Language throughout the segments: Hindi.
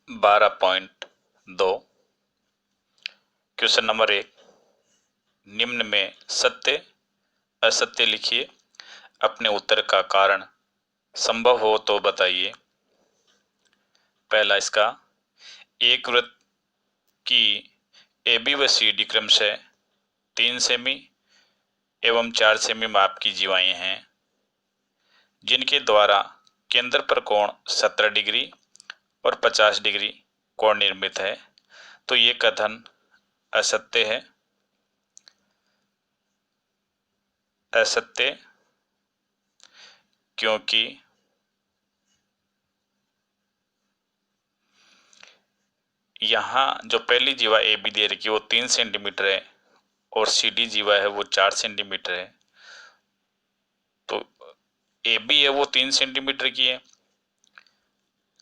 12.2 क्वेश्चन नंबर 1, निम्न में सत्य असत्य लिखिए, अपने उत्तर का कारण संभव हो तो बताइए। पहला इसका, एक वृत्त की AB व CD क्रमशः 3 सेमी एवं 4 सेमी माप की जीवाएं हैं, जिनके द्वारा केंद्र पर कोण 17 डिग्री और 50 डिग्री कोण निर्मित है, तो ये कथन असत्य है। असत्य क्योंकि यहाँ जो पहली जीवा AB दे रखी है वो 3 सेंटीमीटर है और CD जीवा है वो 4 सेंटीमीटर है। तो AB है वो 3 सेंटीमीटर की है,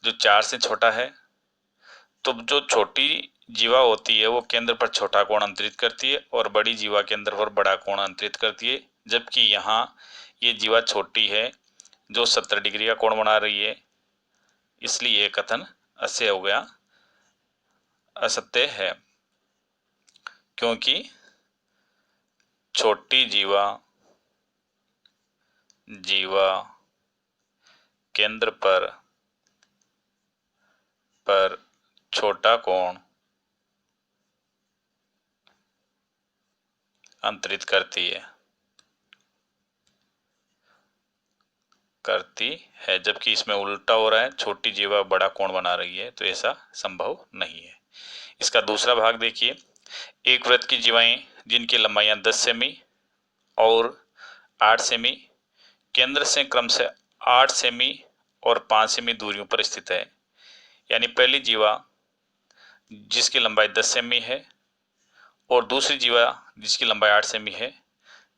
जो 4 से छोटा है। तो जो छोटी जीवा होती है वो केंद्र पर छोटा कोण अंतरित करती है और बड़ी जीवा केंद्र पर बड़ा कोण अंतरित करती है, जबकि यहाँ ये जीवा छोटी है जो 70 डिग्री का कोण बना रही है, इसलिए ये कथन असत्य हो गया, असत्य है। क्योंकि छोटी जीवा केंद्र पर छोटा कोण अंतरित करती है, जबकि इसमें उल्टा हो रहा है, छोटी जीवा बड़ा कोण बना रही है, तो ऐसा संभव नहीं है। इसका दूसरा भाग देखिए, एक वृत्त की जीवाएं जिनकी लंबाइयां 10 सेमी और 8 सेमी केंद्र से क्रमशः 8 सेमी और 5 सेमी दूरियों पर स्थित है। यानी पहली जीवा जिसकी लंबाई 10 सेमी है और दूसरी जीवा जिसकी लंबाई 8 सेमी है,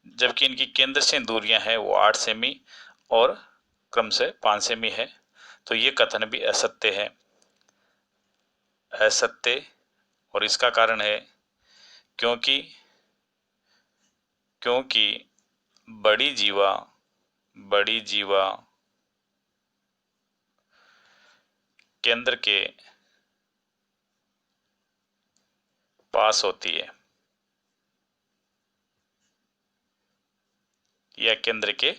जबकि इनकी केंद्र से दूरियां हैं वो 8 सेमी और क्रमशः 5 सेमी है, तो ये कथन भी असत्य है। असत्य, और इसका कारण है क्योंकि बड़ी जीवा केंद्र के पास होती है या केंद्र के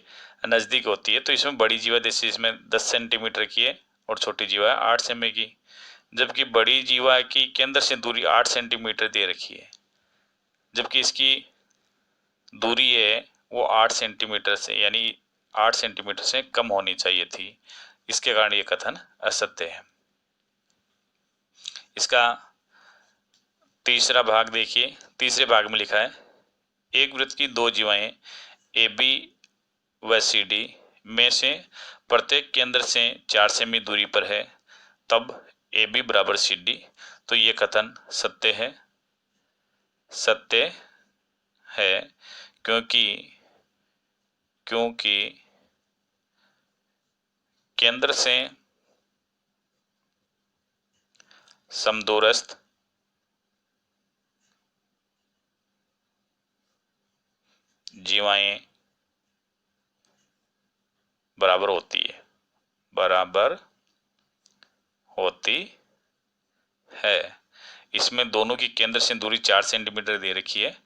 नजदीक होती है, तो इसमें बड़ी जीवा जैसे इसमें 10 सेंटीमीटर की है और छोटी जीवा 8 सेमी की, जबकि बड़ी जीवा की केंद्र से दूरी 8 सेंटीमीटर दे रखी है, जबकि इसकी दूरी है वो 8 सेंटीमीटर से, यानी 8 सेंटीमीटर से कम होनी चाहिए थी, इसके कारण ये कथन असत्य है। इसका तीसरा भाग देखिए, तीसरे भाग में लिखा है, एक वृत्त की दो जीवाएं AB व CD में से प्रत्येक केंद्र से 4 सेमी दूरी पर है, तब AB बराबर CD, तो ये कथन सत्य है। क्योंकि केंद्र से समदूरस्थ जीवाएं बराबर होती है। इसमें दोनों की केंद्र से दूरी 4 सेंटीमीटर दे रखी है।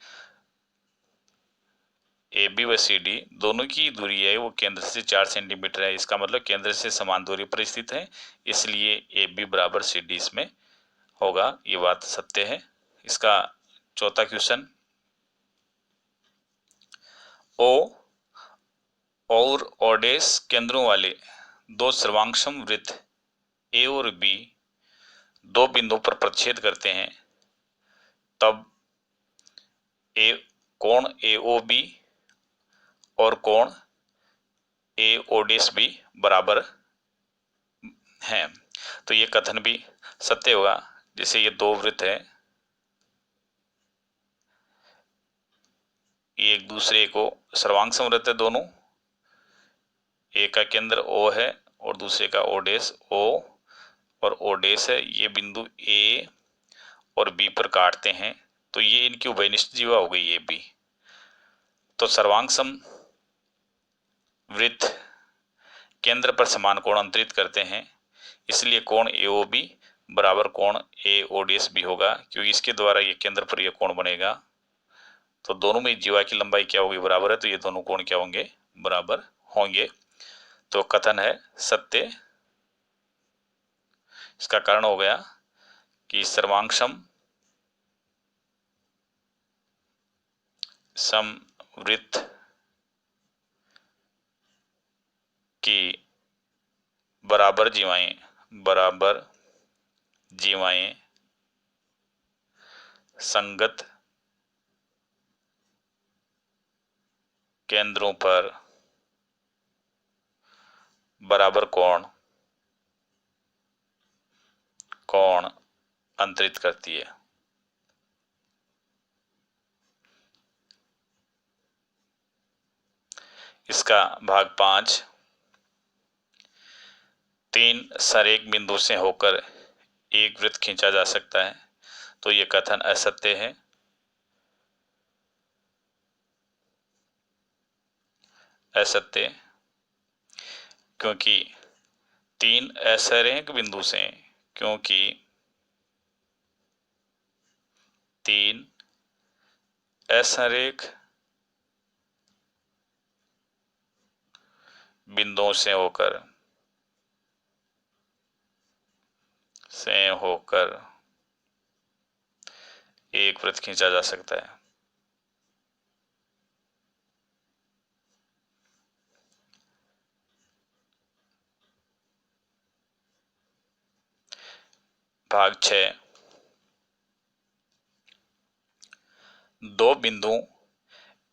AB व CD दोनों की दूरी है वो केंद्र से 4 सेंटीमीटर है, इसका मतलब केंद्र से समान दूरी पर स्थित है, इसलिए AB बराबर CD इसमें होगा, ये बात सत्य है। इसका चौथा क्वेश्चन, O और ओडेस केंद्रों वाले दो सर्वांगसम वृत्त A और B दो बिंदुओं पर प्रतिच्छेद करते हैं, तब कोण AOB और कोण AOD भी बराबर हैं, तो ये कथन भी सत्य होगा। जैसे ये दो वृत्त है, ये एक दूसरे को सर्वांग समवृत्त है दोनों, एक का केंद्र O है और दूसरे का O और O है, ये बिंदु A और B पर काटते हैं, तो ये इनकी उभयनिष्ठ जीवा हो गई AB। तो सर्वांग सम वृत्त केंद्र पर समान कोण अंतरित करते हैं, इसलिए कोण AOB बराबर कोण ए ओडीएस बी होगा, क्योंकि इसके द्वारा ये केंद्र पर ये कोण बनेगा। तो दोनों में जीवा की लंबाई क्या होगी, बराबर है, तो ये दोनों कोण क्या होंगे, बराबर होंगे। तो कथन है सत्य। इसका कारण हो गया कि सर्वांगसम समवृत्त की बराबर जीवाएं संगत केंद्रों पर बराबर कोण अंतरित करती है। इसका भाग 5, 3 सरेख बिंदु से होकर एक वृत्त खींचा जा सकता है, तो ये कथन असत्य है। असत्य क्योंकि 3 असरेख बिंदु से, क्योंकि 3 असरेख बिंदुओं से होकर एक वृत्त खींचा जा सकता है। भाग 6, 2 बिंदु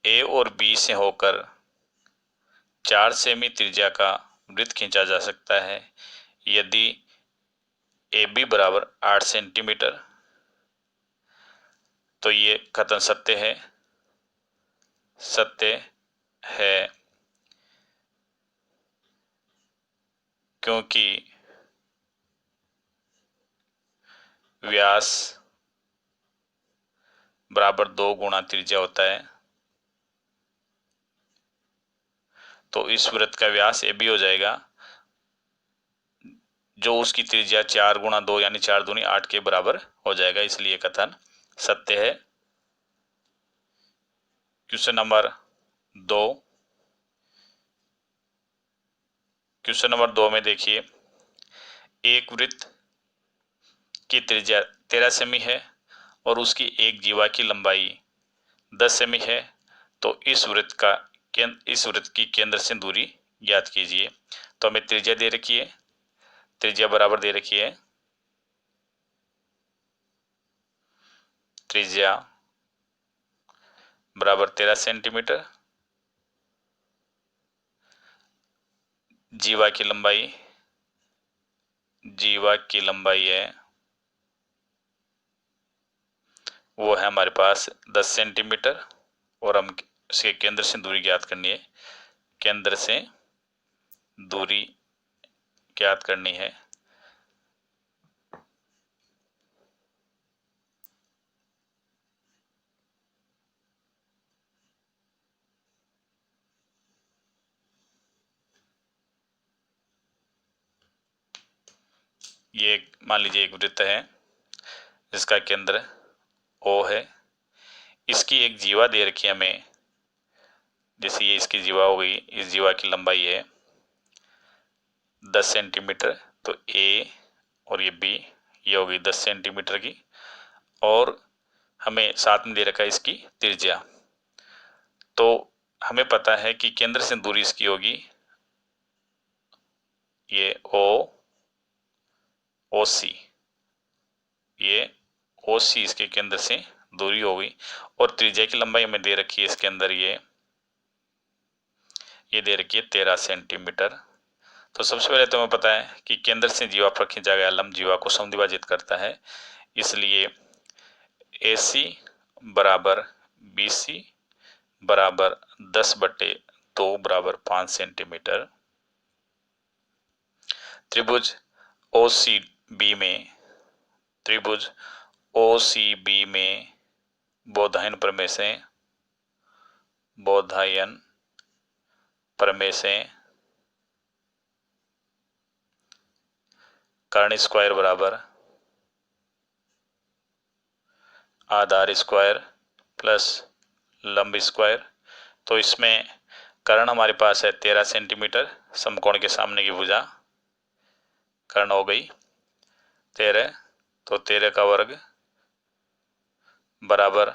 ए और बी से होकर 4 सेमी त्रिज्या का वृत्त खींचा जा सकता है यदि ए बी बराबर 8 सेंटीमीटर। तो ये कथन सत्य है। सत्य है क्योंकि व्यास बराबर 2 गुणा त्रिज्या होता है, तो इस वृत्त का व्यास ए बी हो जाएगा, जो उसकी त्रिज्या 4 गुणा 2 यानी 4 दूनी 8 के बराबर हो जाएगा, इसलिए कथन सत्य है। क्वेश्चन नंबर 2, क्वेश्चन नंबर 2 में देखिए, एक वृत्त की त्रिज्या 13 सेमी है और उसकी एक जीवा की लंबाई 10 सेमी है, तो इस वृत्त की केंद्र से दूरी ज्ञात कीजिए। तो हमें त्रिज्या दे रखी है, त्रिज्या बराबर दे रखी है, त्रिज्या बराबर 13 सेंटीमीटर, जीवा की लंबाई है वो है हमारे पास 10 सेंटीमीटर, और हम इसके केंद्र से दूरी ज्ञात करनी है। केंद्र से दूरी ज्ञात करनी है। ये मान लीजिए एक वृत्त है जिसका केंद्र O है, इसकी एक जीवा दे रखी है हमें, जैसे ये इसकी जीवा हो गई, इस जीवा की लंबाई है 10 सेंटीमीटर, तो A और ये B, ये हो गई 10 सेंटीमीटर की, और हमें साथ में दे रखा है इसकी त्रिज्या। तो हमें पता है कि केंद्र से दूरी इसकी होगी ये OC, ये OC इसके केंद्र से दूरी हो गई, और त्रिज्या की लंबाई हमें दे रखी है इसके अंदर ये दे रखी है 13 सेंटीमीटर। तो सबसे पहले तो हमें पता है कि केंद्र से जीवा पर खींचा गया लंब जीवा को समद्विभाजित करता है, इसलिए AC बराबर BC बराबर 10/2 बराबर 5 सेंटीमीटर। त्रिभुज OCB में बोधायन प्रमेय से कर्ण स्क्वायर बराबर आधार स्क्वायर प्लस लंब स्क्वायर। तो इसमें कर्ण हमारे पास है 13 सेंटीमीटर, समकोण के सामने की भुजा कर्ण हो गई 13, तो 13 का वर्ग बराबर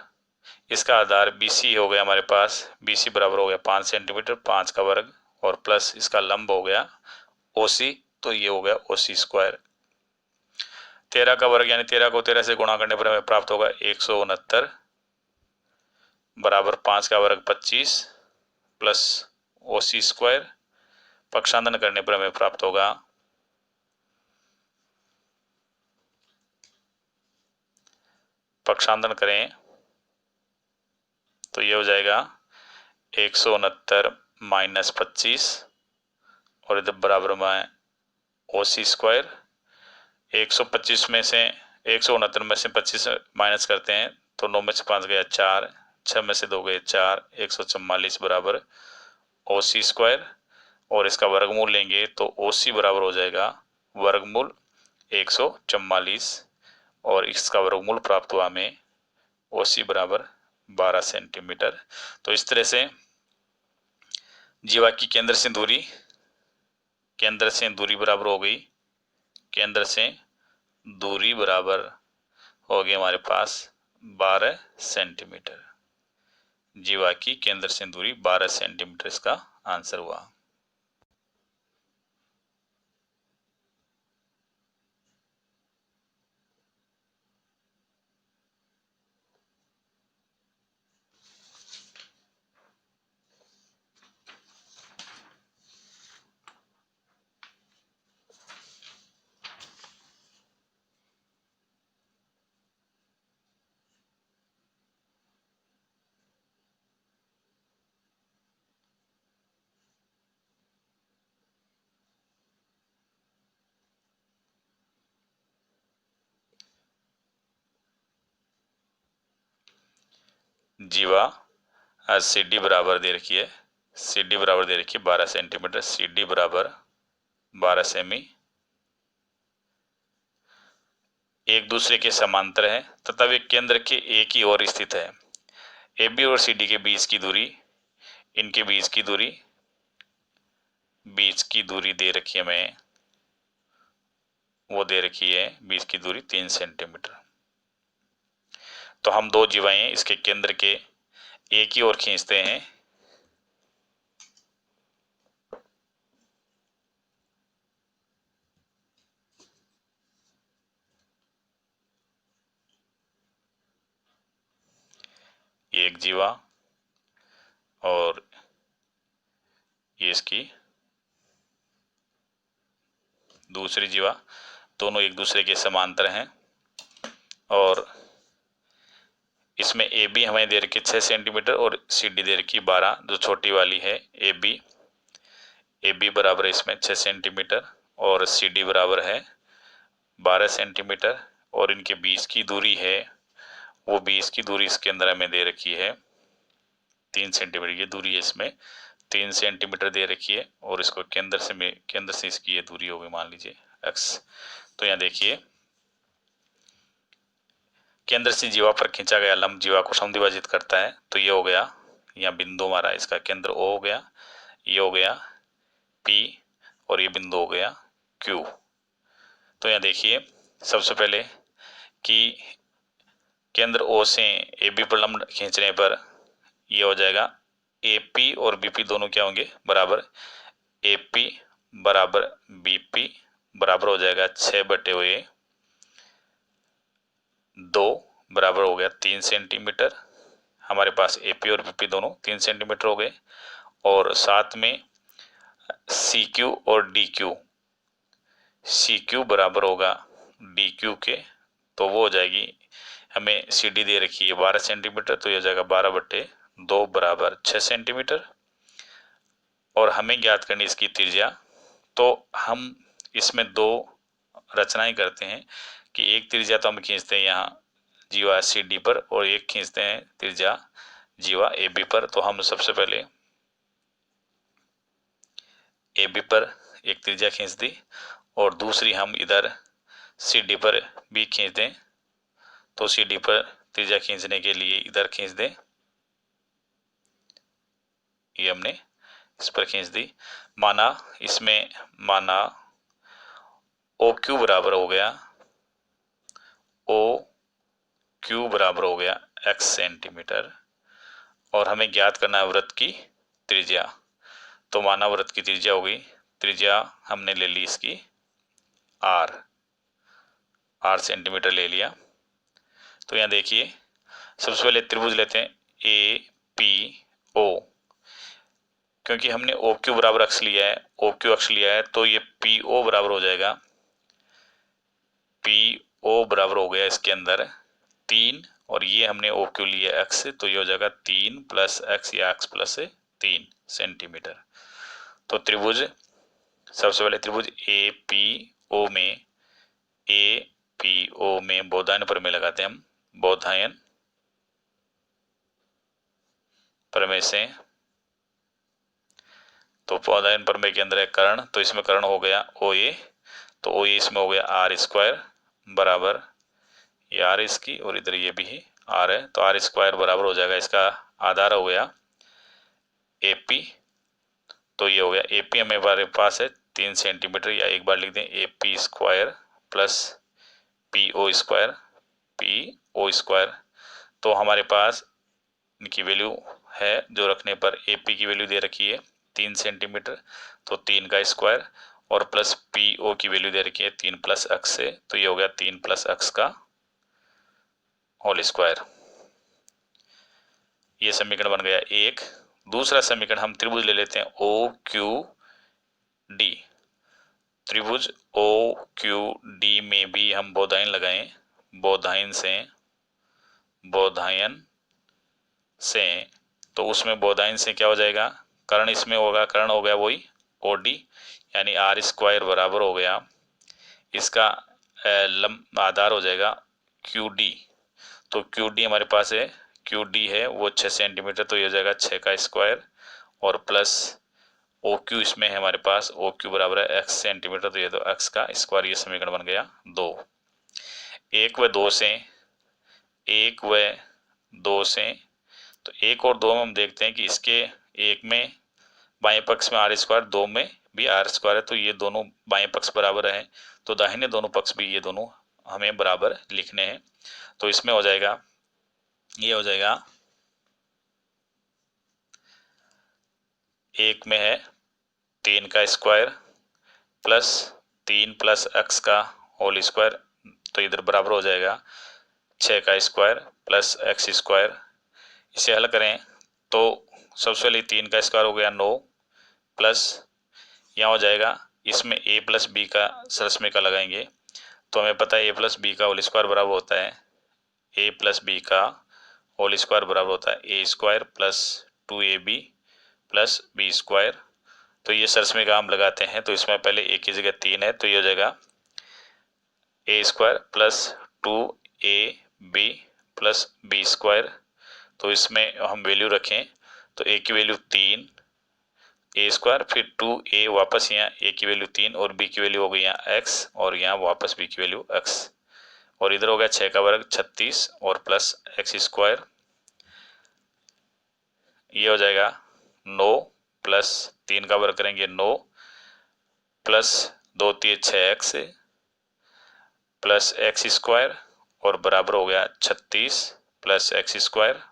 इसका आधार BC हो गया हमारे पास, BC बराबर हो गया 5 सेंटीमीटर, 5 का वर्ग और प्लस इसका लंब हो गया OC, तो ये हो गया OC स्क्वायर। 13 का वर्ग यानी 13 को 13 से गुणा करने पर हमें प्राप्त होगा 169 बराबर 5 का वर्ग 25 प्लस OC स्क्वायर। पक्षांतरण करने पर हमें प्राप्त होगा पक्षांतरण करें तो ये हो जाएगा 169 माइनस 25 और इधर बराबर में OC स्क्वायर। 125 में से 169 में से 25 माइनस करते हैं तो 9 में से 5 गया 4, 6 में से 2 गए 4, 144 बराबर OC स्क्वायर। और इसका वर्गमूल लेंगे तो OC बराबर हो जाएगा वर्गमूल 144 और इसका वर्गमूल प्राप्त हुआ हमें OC बराबर 12 सेंटीमीटर। तो इस तरह से जीवा की केंद्र से दूरी बराबर हो गई, केंद्र से दूरी बराबर हो गई हमारे पास 12 सेंटीमीटर। जीवा की केंद्र से दूरी 12 सेंटीमीटर इसका आंसर हुआ। जीवा CD बराबर दे रखी है, CD बराबर दे रखी है 12 सेंटीमीटर, CD बराबर 12 सेमी एक दूसरे के समांतर है तथा वे केंद्र के एक ही ओर स्थित है। AB और CD के बीच की दूरी, इनके बीच की दूरी दे रखी है हमें, वो दे रखी है बीच की दूरी 3 सेंटीमीटर। तो हम दो जीवाएं इसके केंद्र के एक ही ओर खींचते हैं। एक जीवा और ये इसकी दूसरी जीवा, दोनों एक दूसरे के समांतर हैं और इसमें AB हमें दे रखी 6 सेंटीमीटर और CD दे रखी 12, जो छोटी वाली है AB बराबर है इसमें 6 सेंटीमीटर और CD बराबर है 12 सेंटीमीटर और इनके बीच की दूरी है, वो बीच की दूरी इसके अंदर हमें दे रखी है 3 सेंटीमीटर। ये दूरी है इसमें 3 सेंटीमीटर दे रखी है और इसको केंद्र से इसकी ये दूरी होगी मान लीजिए x। तो यहाँ देखिए केंद्र से जीवा पर खींचा गया लंब जीवा को समद्विभाजित करता है। तो ये हो गया, यहाँ बिंदु हमारा इसका केंद्र O हो गया, ये हो गया P और ये बिंदु हो गया Q। तो यहाँ देखिए सबसे पहले कि केंद्र O से AB पर लंब खींचने पर ये हो जाएगा AP और BP दोनों क्या होंगे बराबर, AP बराबर BP बराबर हो जाएगा 6/2 बराबर हो गया 3 सेंटीमीटर। हमारे पास AP और BP दोनों 3 सेंटीमीटर हो गए और साथ में CQ और DQ बराबर होगा DQ के, तो वो हो जाएगी हमें CD दे रखी है 12 सेंटीमीटर, तो ये हो जाएगा 12/2 बराबर 6 सेंटीमीटर। और हमें ज्ञात करनी इसकी त्रिज्या, तो हम इसमें दो रचनाएं करते हैं कि एक त्रिज्या तो हम खींचते हैं यहाँ जीवा CD पर और एक खींचते हैं त्रिज्या जीवा AB पर। तो हम सबसे पहले AB पर एक त्रिज्या खींच दी और दूसरी हम इधर CD पर भी खींच दें, तो CD पर त्रिज्या खींचने के लिए इधर खींच दें, ये हमने इस पर खींच दी। माना इसमें माना ओ क्यू बराबर हो गया, ओ क्यू बराबर हो गया x सेंटीमीटर, और हमें ज्ञात करना है वृत्त की त्रिज्या। तो माना वृत्त की त्रिज्या हो गई, त्रिज्या हमने ले ली इसकी r सेंटीमीटर ले लिया। तो यहाँ देखिए सबसे पहले त्रिभुज लेते हैं ए पी ओ, क्योंकि हमने ओ क्यू बराबर अक्ष लिया है, ओ क्यू अक्ष लिया है, तो ये पी ओ बराबर हो जाएगा, पी ओ बराबर हो गया इसके अंदर 3, और ये हमने ओ क्यू लिया एक्स, तो ये हो जाएगा 3 प्लस एक्स या एक्स प्लस 3 सेंटीमीटर। तो त्रिभुज सबसे पहले त्रिभुज ए पी ओ में, ए पी ओ में बोधायन प्रमेय लगाते हैं हम। बोधायन प्रमेय से, तो बोधायन प्रमेय के अंदर है कर्ण, तो इसमें कर्ण हो गया ओ ए, तो ओ ए इसमें हो गया आर स्क्वायर बराबर, ये आर इसकी और इधर ये भी है आर है, तो आर स्क्वायर बराबर हो जाएगा, इसका आधार हो गया ए पी, तो ये हो गया ए पी हमारे पास है 3 सेंटीमीटर, या एक बार लिख दें A P square plus P O square, P O square. तो हमारे पास इनकी वैल्यू है जो रखने पर ए पी की वैल्यू दे रखी है 3 सेंटीमीटर, तो 3 का स्क्वायर, और प्लस पी ओ की वैल्यू दे रखी है 3 प्लस एक्स से, तो ये हो गया 3 प्लस एक्स का होल स्क्वायर। ये समीकरण बन गया एक। दूसरा समीकरण हम त्रिभुज ले लेते हैं ओ क्यू डी। त्रिभुज ओ क्यू डी में भी हम बोधायन लगाएं, बोधायन से, तो उसमें बोधायन से क्या हो जाएगा, कर्ण इसमें होगा, कर्ण हो गया वही ओ डी, यानी आर स्क्वायर बराबर हो गया इसका आधार हो जाएगा क्यू डी। तो क्यू डी हमारे पास है, क्यू डी है वो 6 सेंटीमीटर, तो ये हो जाएगा 6 का स्क्वायर, और प्लस ओ क्यू इसमें है हमारे पास, ओ क्यू बराबर है x सेंटीमीटर, तो ये तो x का स्क्वायर, ये समीकरण बन गया 2। एक व दो से, एक व दो से, तो एक और दो में हम देखते हैं कि इसके एक में बाएं पक्ष में आर स्क्वायर, दो में भी आर स्क्वायर है, तो ये दोनों बाएं पक्ष बराबर है, तो दाहिने दोनों पक्ष भी ये दोनों हमें बराबर लिखने हैं। तो इसमें हो जाएगा, ये हो जाएगा, एक में है 3 का स्क्वायर प्लस 3 प्लस एक्स का होल स्क्वायर, तो इधर बराबर हो जाएगा 6 का स्क्वायर प्लस एक्स स्क्वायर। इसे हल करें तो सबसे पहले 3 का स्क्वायर हो गया 9, प्लस यहाँ हो जाएगा, इसमें a प्लस बी का सरस्मे का लगाएंगे, तो हमें पता है a प्लस बी का होल स्क्वायर बराबर होता है, a प्लस बी का होल स्क्वायर बराबर होता है A square plus 2ab plus B square. तो ये सरस्मे का हम लगाते हैं, तो इसमें पहले a की जगह 3 है, तो ये हो जाएगा A square plus 2ab plus B square. तो इसमें हम वैल्यू रखें, तो a की वैल्यू 3 ए स्क्वायर, फिर 2a वापस यहाँ a की वैल्यू 3, और b की वैल्यू हो गई यहाँ x, और यहाँ वापस b की वैल्यू x, और इधर हो गया 6 का वर्ग 36 और प्लस एक्स स्क्वायर, ये हो जाएगा 9 प्लस 3 का वर्ग करेंगे 9 plus 2 3 6x plus x square, और बराबर हो गया 36 प्लस एक्स स्क्वायर।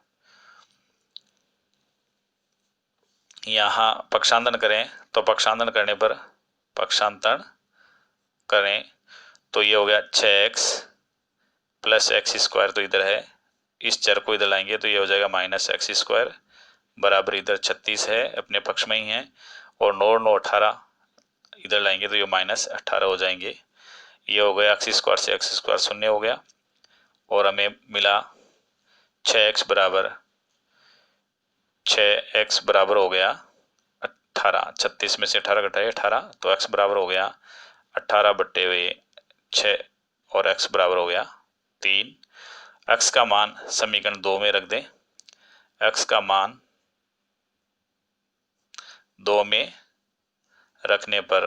यहाँ पक्षांतरण करें, तो पक्षांतरण करने पर, पक्षांतरण करें तो ये हो गया 6x प्लस एक्स स्क्वायर, तो इधर है, इस चर को इधर लाएंगे तो ये हो जाएगा माइनस एक्स स्क्वायर, बराबर इधर 36 है अपने पक्ष में ही है, और 9 9 18 इधर लाएंगे तो ये माइनस 18 हो जाएंगे। ये हो गया एक्स स्क्वायर से एक्स स्क्वायर शून्य हो गया, और हमें मिला 6x बराबर, 6x बराबर हो गया 18, 36 में से 18 घटाए 18, तो x बराबर हो गया 18 बट्टे हुए 6, और x बराबर हो गया 3। x का मान समीकरण 2 में रख दें, x का मान 2 में रखने पर,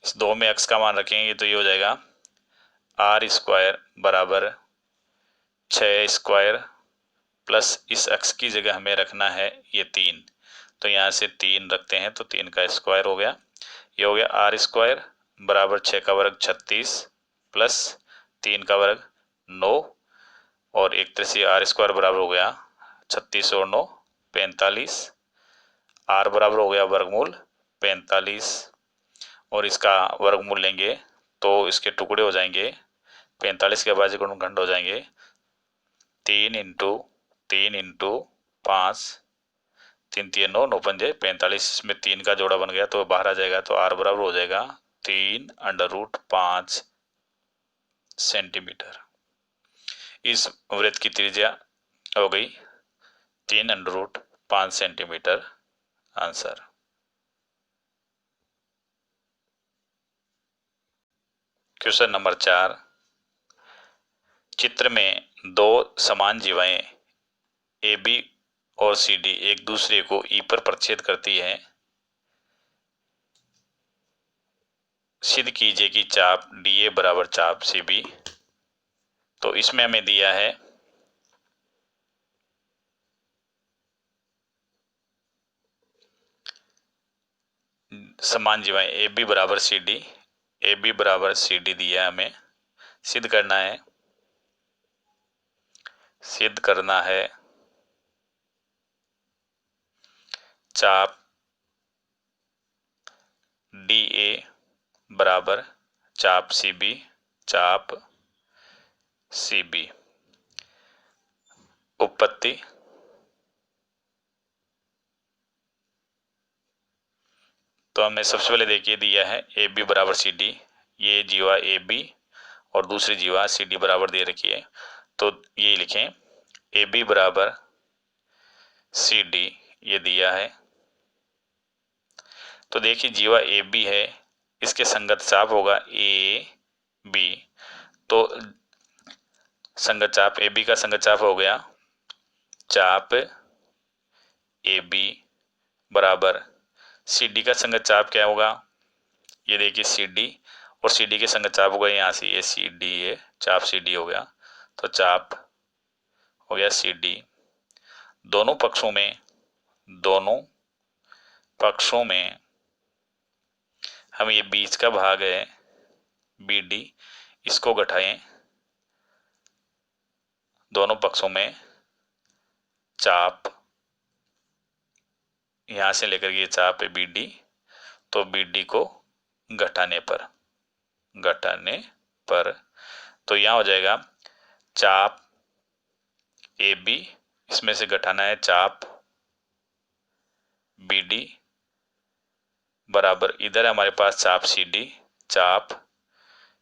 इस 2 में x का मान रखेंगे तो ये हो जाएगा आर स्क्वायर बराबर 6 स्क्वायर प्लस इस अक्ष की जगह हमें रखना है ये 3, तो यहाँ से 3 रखते हैं तो 3 का स्क्वायर हो गया। ये हो गया आर स्क्वायर बराबर 6 का वर्ग 36 प्लस 3 का वर्ग 9, और एक तरह से आर स्क्वायर बराबर हो गया 36 और 9 45, आर बराबर हो गया वर्गमूल 45, और इसका वर्गमूल लेंगे तो इसके टुकड़े हो जाएंगे, 45 के अभाज्य गुणनखंड हो जाएंगे 3 × 3 × 5, 3 3 9 9 पंजे 45, इसमें 3 का जोड़ा बन गया तो बाहर आ जाएगा, तो आर बराबर हो जाएगा 3√5 सेंटीमीटर। इस वृत्त की त्रिज्या हो गई 3√5 सेंटीमीटर। आंसर। क्वेश्चन नंबर 4, चित्र में दो समान जीवाएं ए बी और सी डी एक दूसरे को ई पर प्रतिच्छेद करती है। सिद्ध कीजिए कि चाप डी ए बराबर चाप सी बी। तो इसमें हमें दिया है समान जीवाएं ए बी बराबर सी डी, ए बी बराबर सी डी दिया है, हमें सिद्ध करना है, सिद्ध करना है चाप डी ए बराबर चाप सी बी, चाप सी बी। उत्पत्ति, तो हमें सबसे पहले देखिए दिया है ए बी बराबर सी डी, ये जीवा ए बी और दूसरी जीवा सी डी बराबर दे रखी है, तो ये लिखें ए बी बराबर सी डी, ये दिया है। तो देखिए जीवा ए बी है, इसके संगत चाप होगा ए बी, तो संगत चाप ए बी का संगत चाप हो गया चाप ए बी बराबर सी डी का संगत चाप क्या होगा, ये देखिए सी डी, और सी डी के संगत चाप होगा यहाँ से ये सी डी है, चाप सी डी हो गया, तो चाप हो गया सी डी। दोनों पक्षों में हम ये बीच का भाग है बी डी, इसको घटाएं, दोनों पक्षों में चाप यहां से लेकर ये चाप है बी डी, तो बी डी को घटाने पर तो यहां हो जाएगा चाप ए बी, इसमें से घटाना है चाप बी डी बराबर इधर है हमारे पास चाप सी डी, चाप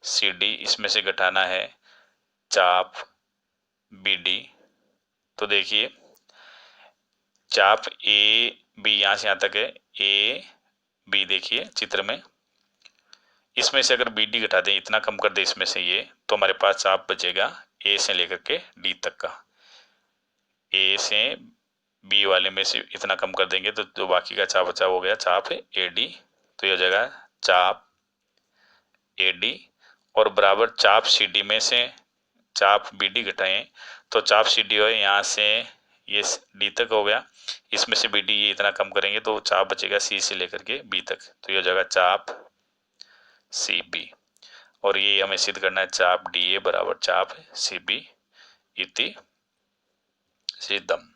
सी डी, इसमें से घटाना है चाप बी डी। तो देखिए चाप ए बी यहां से यहां तक है, ए बी देखिए चित्र में, इसमें से अगर बी डी घटा दें, इतना कम कर दें इसमें से ये, तो हमारे पास चाप बचेगा ए से लेकर के डी तक का, ए से बी वाले में से इतना कम कर देंगे तो जो बाकी का चाप बचा हो गया चाप ए डी, तो ये हो जाएगा चाप ए डी, और बराबर चाप सी डी में से चाप बी डी घटाएं, तो चाप सी डी हो यहाँ से ये डी तक हो गया, इसमें से बी डी ये इतना कम करेंगे तो चाप बचेगा सी से लेकर के बी तक, तो ये हो जाएगा चाप सी बी, और ये हमें सिद्ध करना है चाप डी ए बराबर चाप सी बी इति सिद्धम।